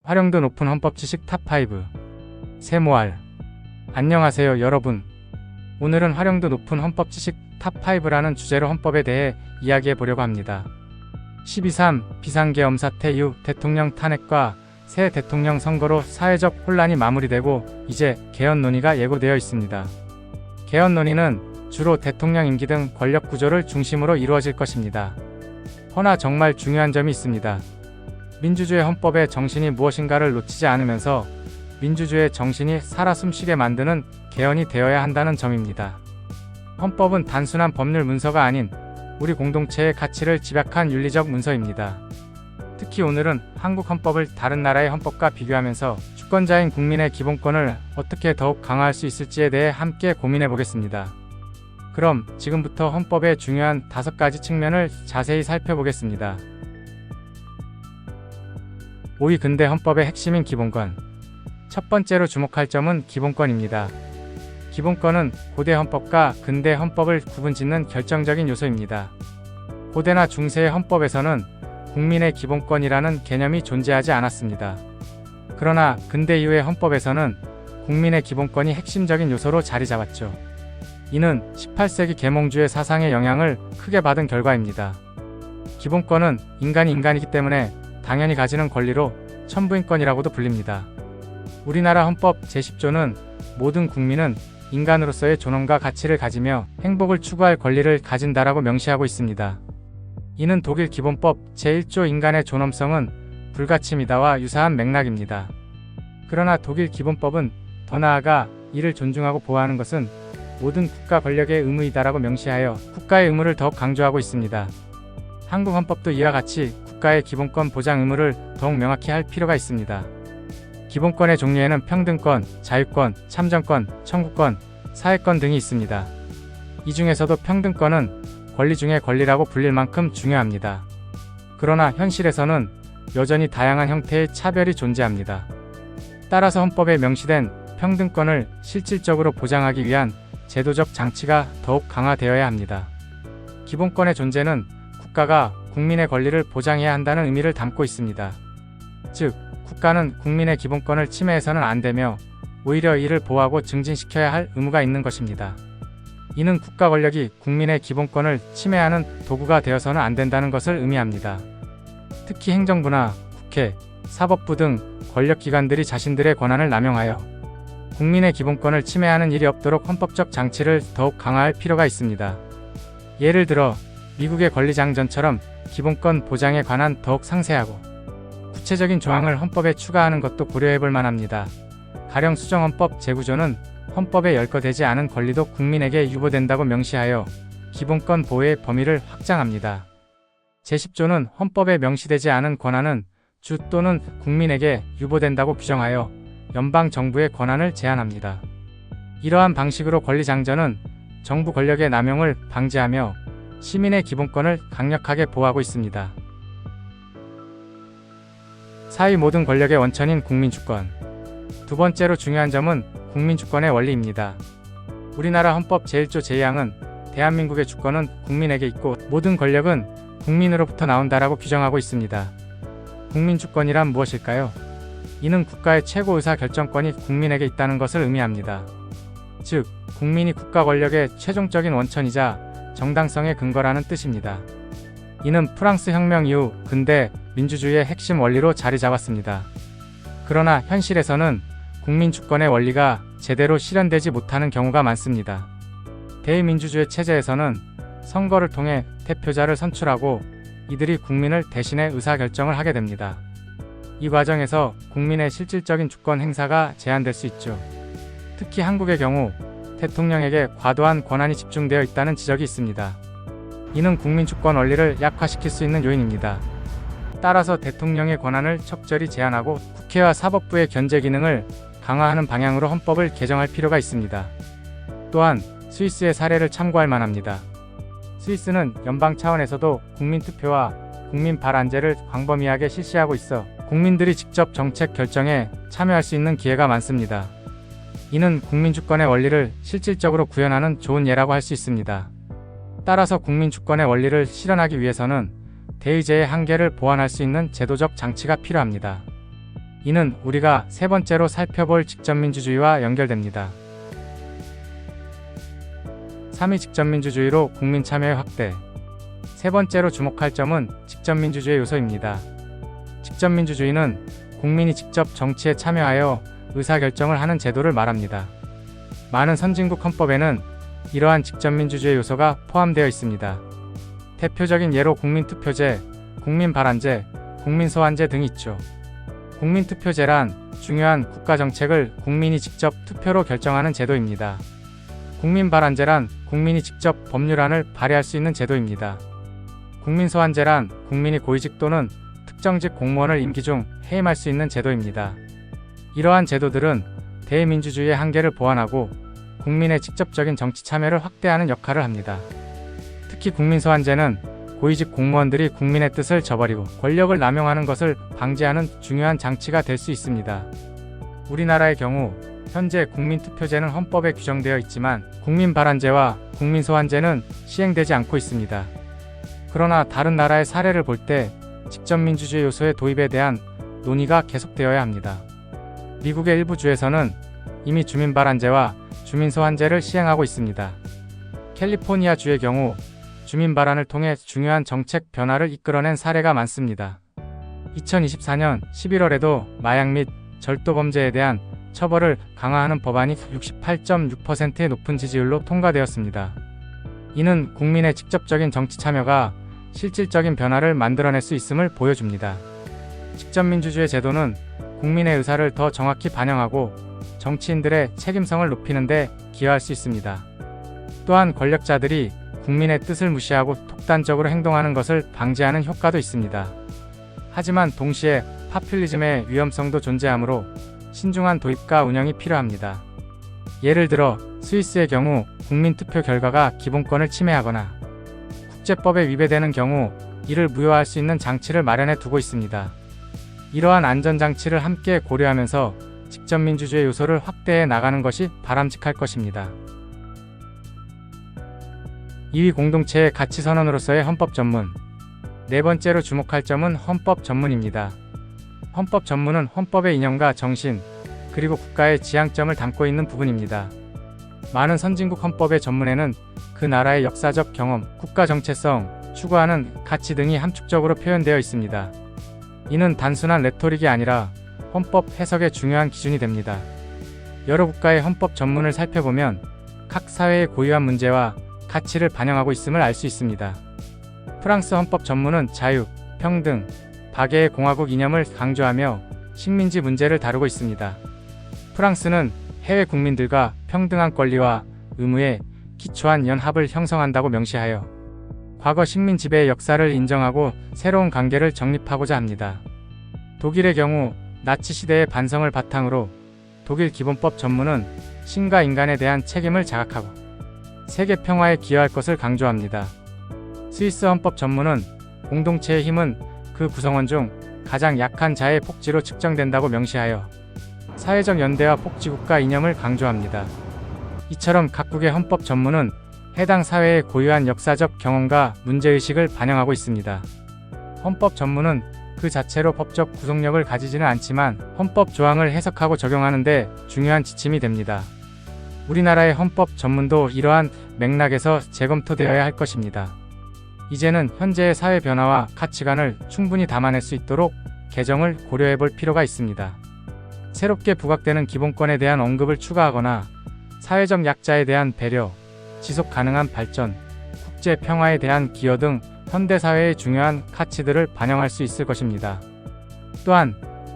활용도 높은 헌법 지식 탑5 세모알. 안녕하세요 여러분. 오늘은 활용도 높은 헌법 지식 탑5라는 주제로 헌법에 대해 이야기해 보려고 합니다. 12.3 비상계엄 사태 이후 대통령 탄핵과 새 대통령 선거로 사회적 혼란이 마무리되고 이제 개헌 논의가 예고되어 있습니다. 개헌 논의는 주로 대통령 임기 등 권력 구조를 중심으로 이루어질 것입니다. 허나 정말 중요한 점이 있습니다. 민주주의 헌법의 정신이 무엇인가를 놓치지 않으면서 민주주의의 정신이 살아 숨쉬게 만드는 개헌이 되어야 한다는 점입니다. 헌법은 단순한 법률 문서가 아닌 우리 공동체의 가치를 집약한 윤리적 문서입니다. 특히 오늘은 한국 헌법을 다른 나라의 헌법과 비교하면서 주권자인 국민의 기본권을 어떻게 더욱 강화할 수 있을지에 대해 함께 고민해 보겠습니다. 그럼 지금부터 헌법의 중요한 5가지 측면을 자세히 살펴보겠습니다. 5위 근대 헌법의 핵심인 기본권. 첫 번째로 주목할 점은 기본권입니다. 기본권은 고대 헌법과 근대 헌법을 구분짓는 결정적인 요소입니다. 고대나 중세의 헌법에서는 국민의 기본권이라는 개념이 존재하지 않았습니다. 그러나 근대 이후의 헌법에서는 국민의 기본권이 핵심적인 요소로 자리 잡았죠. 이는 18세기 계몽주의 사상의 영향을 크게 받은 결과입니다. 기본권은 인간이 인간이기 때문에 당연히 가지는 권리로 천부인권이라고도 불립니다. 우리나라 헌법 제10조는 모든 국민은 인간으로서의 존엄과 가치를 가지며 행복을 추구할 권리를 가진다라고 명시하고 있습니다. 이는 독일 기본법 제1조 인간의 존엄성은 불가침이다와 유사한 맥락입니다. 그러나 독일 기본법은 더 나아가 이를 존중하고 보호하는 것은 모든 국가 권력의 의무이다라고 명시하여 국가의 의무를 더욱 강조하고 있습니다. 한국 헌법도 이와 같이 국가의 기본권 보장 의무를 더욱 명확히 할 필요가 있습니다. 기본권의 종류에는 평등권, 자유권, 참정권, 청구권, 사회권 등이 있습니다. 이 중에서도 평등권은 권리 중의 권리라고 불릴 만큼 중요합니다. 그러나 현실에서는 여전히 다양한 형태의 차별이 존재합니다. 따라서 헌법에 명시된 평등권을 실질적으로 보장하기 위한 제도적 장치가 더욱 강화되어야 합니다. 기본권의 존재는 국가가 국민의 권리를 보장해야 한다는 의미를 담고 있습니다. 즉, 국가는 국민의 기본권을 침해해서는 안 되며 오히려 이를 보호하고 증진시켜야 할 의무가 있는 것입니다. 이는 국가 권력이 국민의 기본권을 침해하는 도구가 되어서는 안 된다는 것을 의미합니다. 특히 행정부나 국회, 사법부 등 권력기관들이 자신들의 권한을 남용하여 국민의 기본권을 침해하는 일이 없도록 헌법적 장치를 더욱 강화할 필요가 있습니다. 예를 들어 미국의 권리장전처럼 기본권 보장에 관한 더욱 상세하고 구체적인 조항을 헌법에 추가하는 것도 고려해볼 만합니다. 가령 수정헌법 제9조는 헌법에 열거되지 않은 권리도 국민에게 유보된다고 명시하여 기본권 보호의 범위를 확장합니다. 제10조는 헌법에 명시되지 않은 권한은 주 또는 국민에게 유보된다고 규정하여 연방정부의 권한을 제한합니다. 이러한 방식으로 권리장전은 정부 권력의 남용을 방지하며 시민의 기본권을 강력하게 보호하고 있습니다. 4위 모든 권력의 원천인 국민주권. 두 번째로 중요한 점은 국민주권의 원리입니다. 우리나라 헌법 제1조 제2항은 대한민국의 주권은 국민에게 있고 모든 권력은 국민으로부터 나온다라고 규정하고 있습니다. 국민주권이란 무엇일까요? 이는 국가의 최고 의사 결정권이 국민에게 있다는 것을 의미합니다. 즉, 국민이 국가 권력의 최종적인 원천이자 정당성의 근거라는 뜻입니다. 이는 프랑스 혁명 이후 근대 민주주의의 핵심 원리로 자리 잡았습니다. 그러나 현실에서는 국민주권의 원리가 제대로 실현되지 못하는 경우가 많습니다. 대의민주주의 체제에서는 선거를 통해 대표자를 선출하고 이들이 국민을 대신해 의사결정을 하게 됩니다. 이 과정에서 국민의 실질적인 주권 행사가 제한될 수 있죠. 특히 한국의 경우 대통령에게 과도한 권한이 집중되어 있다는 지적이 있습니다. 이는 국민주권 원리를 약화시킬 수 있는 요인입니다. 따라서 대통령의 권한을 적절히 제한하고 국회와 사법부의 견제 기능을 강화하는 방향으로 헌법을 개정할 필요가 있습니다. 또한 스위스의 사례를 참고할 만합니다. 스위스는 연방 차원에서도 국민투표와 국민 발안제를 광범위하게 실시하고 있어 국민들이 직접 정책 결정에 참여할 수 있는 기회가 많습니다. 이는 국민주권의 원리를 실질적으로 구현하는 좋은 예라고 할 수 있습니다. 따라서 국민주권의 원리를 실현하기 위해서는 대의제의 한계를 보완할 수 있는 제도적 장치가 필요합니다. 이는 우리가 세 번째로 살펴볼 직접민주주의와 연결됩니다. 3위 직접민주주의로 국민 참여의 확대. 세 번째로 주목할 점은 직접민주주의 요소입니다. 직접민주주의는 국민이 직접 정치에 참여하여 의사결정을 하는 제도를 말합니다. 많은 선진국 헌법에는 이러한 직접민주주의 요소가 포함되어 있습니다. 대표적인 예로 국민투표제, 국민발안제, 국민소환제 등이 있죠. 국민투표제란 중요한 국가정책을 국민이 직접 투표로 결정하는 제도입니다. 국민발안제란 국민이 직접 법률안을 발의할 수 있는 제도입니다. 국민소환제란 국민이 고위직 또는 특정직 공무원을 임기 중 해임할 수 있는 제도입니다. 이러한 제도들은 대민주주의의 한계를 보완하고 국민의 직접적인 정치 참여를 확대하는 역할을 합니다. 특히 국민소환제는 고위직 공무원들이 국민의 뜻을 저버리고 권력을 남용하는 것을 방지하는 중요한 장치가 될 수 있습니다. 우리나라의 경우 현재 국민투표제는 헌법에 규정되어 있지만 국민발안제와 국민소환제는 시행되지 않고 있습니다. 그러나 다른 나라의 사례를 볼 때 직접민주주의 요소의 도입에 대한 논의가 계속되어야 합니다. 미국의 일부 주에서는 이미 주민발안제와 주민소환제를 시행하고 있습니다. 캘리포니아 주의 경우 주민발안을 통해 중요한 정책 변화를 이끌어낸 사례가 많습니다. 2024년 11월에도 마약 및 절도범죄에 대한 처벌을 강화하는 법안이 68.6%의 높은 지지율로 통과되었습니다. 이는 국민의 직접적인 정치 참여가 실질적인 변화를 만들어낼 수 있음을 보여줍니다. 직접민주주의 제도는 국민의 의사를 더 정확히 반영하고 정치인들의 책임성을 높이는 데 기여할 수 있습니다. 또한 권력자들이 국민의 뜻을 무시하고 독단적으로 행동하는 것을 방지하는 효과도 있습니다. 하지만 동시에 파퓰리즘의 위험성도 존재하므로 신중한 도입과 운영이 필요합니다. 예를 들어 스위스의 경우 국민투표 결과가 기본권을 침해하거나 국제법에 위배되는 경우 이를 무효화할 수 있는 장치를 마련해 두고 있습니다. 이러한 안전장치를 함께 고려하면서 직접민주주의 요소를 확대해 나가는 것이 바람직할 것입니다. 2위 공동체의 가치 선언으로서의 헌법 전문. 네 번째로 주목할 점은 헌법 전문입니다. 헌법 전문은 헌법의 이념과 정신, 그리고 국가의 지향점을 담고 있는 부분입니다. 많은 선진국 헌법의 전문에는 그 나라의 역사적 경험, 국가 정체성, 추구하는 가치 등이 함축적으로 표현되어 있습니다. 이는 단순한 레토릭이 아니라 헌법 해석의 중요한 기준이 됩니다. 여러 국가의 헌법 전문을 살펴보면 각 사회의 고유한 문제와 가치를 반영하고 있음을 알 수 있습니다. 프랑스 헌법 전문은 자유, 평등, 박애의 공화국 이념을 강조하며 식민지 문제를 다루고 있습니다. 프랑스는 해외 국민들과 평등한 권리와 의무에 기초한 연합을 형성한다고 명시하여 과거 식민 지배의 역사를 인정하고 새로운 관계를 정립하고자 합니다. 독일의 경우 나치 시대의 반성을 바탕으로 독일 기본법 전문은 신과 인간에 대한 책임을 자각하고 세계 평화에 기여할 것을 강조합니다. 스위스 헌법 전문은 공동체의 힘은 그 구성원 중 가장 약한 자의 복지로 측정된다고 명시하여 사회적 연대와 복지국가 이념을 강조합니다. 이처럼 각국의 헌법 전문은 해당 사회의 고유한 역사적 경험과 문제의식을 반영하고 있습니다. 헌법 전문은 그 자체로 법적 구속력을 가지지는 않지만 헌법 조항을 해석하고 적용하는 데 중요한 지침이 됩니다. 우리나라의 헌법 전문도 이러한 맥락에서 재검토되어야 할 것입니다. 이제는 현재의 사회 변화와 가치관을 충분히 담아낼 수 있도록 개정을 고려해 볼 필요가 있습니다. 새롭게 부각되는 기본권에 대한 언급을 추가하거나 사회적 약자에 대한 배려, 지속 가능한 발전, 국제 평화에 대한 기여 등 현대사회의 중요한 가치들을 반영할 수 있을 것입니다. 또한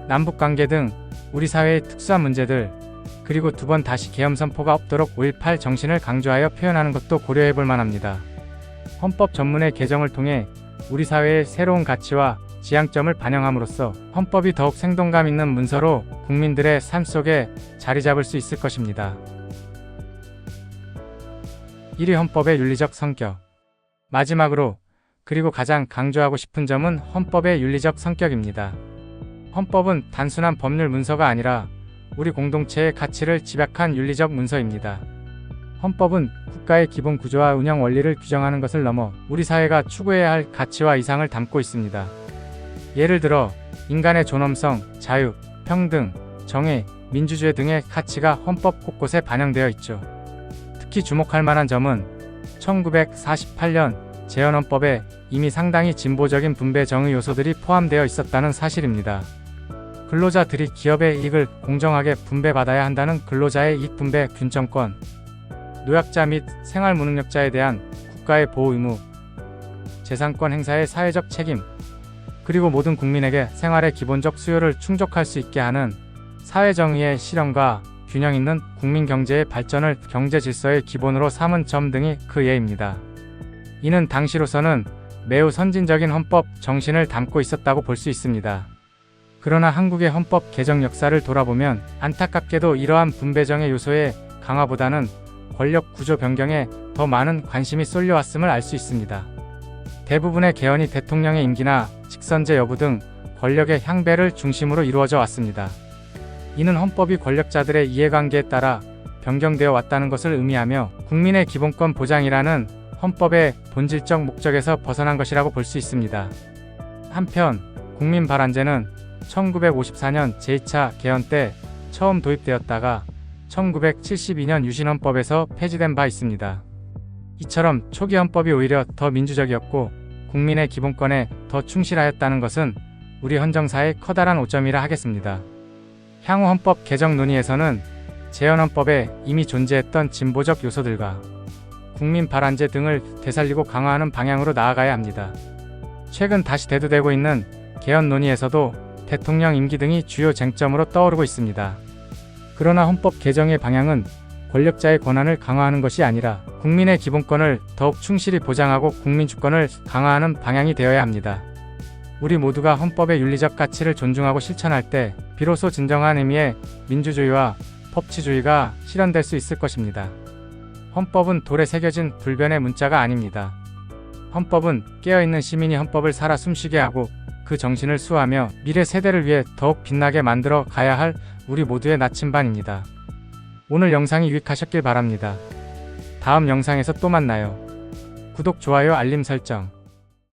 남북관계 등 우리 사회의 특수한 문제들, 그리고 두 번 다시 계엄 선포가 없도록 5.18 정신을 강조하여 표현하는 것도 고려해 볼 만합니다. 헌법 전문의 개정을 통해 우리 사회의 새로운 가치와 지향점을 반영함으로써 헌법이 더욱 생동감 있는 문서로 국민들의 삶 속에 자리 잡을 수 있을 것입니다. 1위 헌법의 윤리적 성격. 마지막으로 그리고 가장 강조하고 싶은 점은 헌법의 윤리적 성격입니다. 헌법은 단순한 법률 문서가 아니라 우리 공동체의 가치를 집약한 윤리적 문서입니다. 헌법은 국가의 기본 구조와 운영 원리를 규정하는 것을 넘어 우리 사회가 추구해야 할 가치와 이상을 담고 있습니다. 예를 들어 인간의 존엄성, 자유, 평등, 정의, 민주주의 등의 가치가 헌법 곳곳에 반영되어 있죠. 특히 주목할 만한 점은 1948년 재헌헌법에 이미 상당히 진보적인 분배 정의 요소들이 포함되어 있었다는 사실입니다. 근로자들이 기업의 이익을 공정하게 분배받아야 한다는 근로자의 이익분배 균정권, 노약자 및 생활무능력자에 대한 국가의 보호 의무, 재산권 행사의 사회적 책임, 그리고 모든 국민에게 생활의 기본적 수요를 충족할 수 있게 하는 사회정의의 실현과 균형 있는 국민 경제의 발전을 경제 질서의 기본으로 삼은 점 등이 그 예입니다. 이는 당시로서는 매우 선진적인 헌법 정신을 담고 있었다고 볼 수 있습니다. 그러나 한국의 헌법 개정 역사를 돌아보면 안타깝게도 이러한 분배정의 요소의 강화보다는 권력 구조 변경에 더 많은 관심이 쏠려왔음을 알 수 있습니다. 대부분의 개헌이 대통령의 임기나 직선제 여부 등 권력의 향배를 중심으로 이루어져 왔습니다. 이는 헌법이 권력자들의 이해관계에 따라 변경되어 왔다는 것을 의미하며 국민의 기본권 보장이라는 헌법의 본질적 목적에서 벗어난 것이라고 볼 수 있습니다. 한편 국민발안제는 1954년 제2차 개헌 때 처음 도입되었다가 1972년 유신헌법에서 폐지된 바 있습니다. 이처럼 초기 헌법이 오히려 더 민주적이었고 국민의 기본권에 더 충실하였다는 것은 우리 헌정사의 커다란 오점이라 하겠습니다. 향후 헌법 개정 논의에서는 재헌헌법에 이미 존재했던 진보적 요소들과 국민 발안제 등을 되살리고 강화하는 방향으로 나아가야 합니다. 최근 다시 대두되고 있는 개헌 논의에서도 대통령 임기 등이 주요 쟁점으로 떠오르고 있습니다. 그러나 헌법 개정의 방향은 권력자의 권한을 강화하는 것이 아니라 국민의 기본권을 더욱 충실히 보장하고 국민 주권을 강화하는 방향이 되어야 합니다. 우리 모두가 헌법의 윤리적 가치를 존중하고 실천할 때 비로소 진정한 의미의 민주주의와 법치주의가 실현될 수 있을 것입니다. 헌법은 돌에 새겨진 불변의 문자가 아닙니다. 헌법은 깨어있는 시민이 헌법을 살아 숨쉬게 하고 그 정신을 수호하며 미래 세대를 위해 더욱 빛나게 만들어 가야 할 우리 모두의 나침반입니다. 오늘 영상이 유익하셨길 바랍니다. 다음 영상에서 또 만나요. 구독, 좋아요, 알림 설정.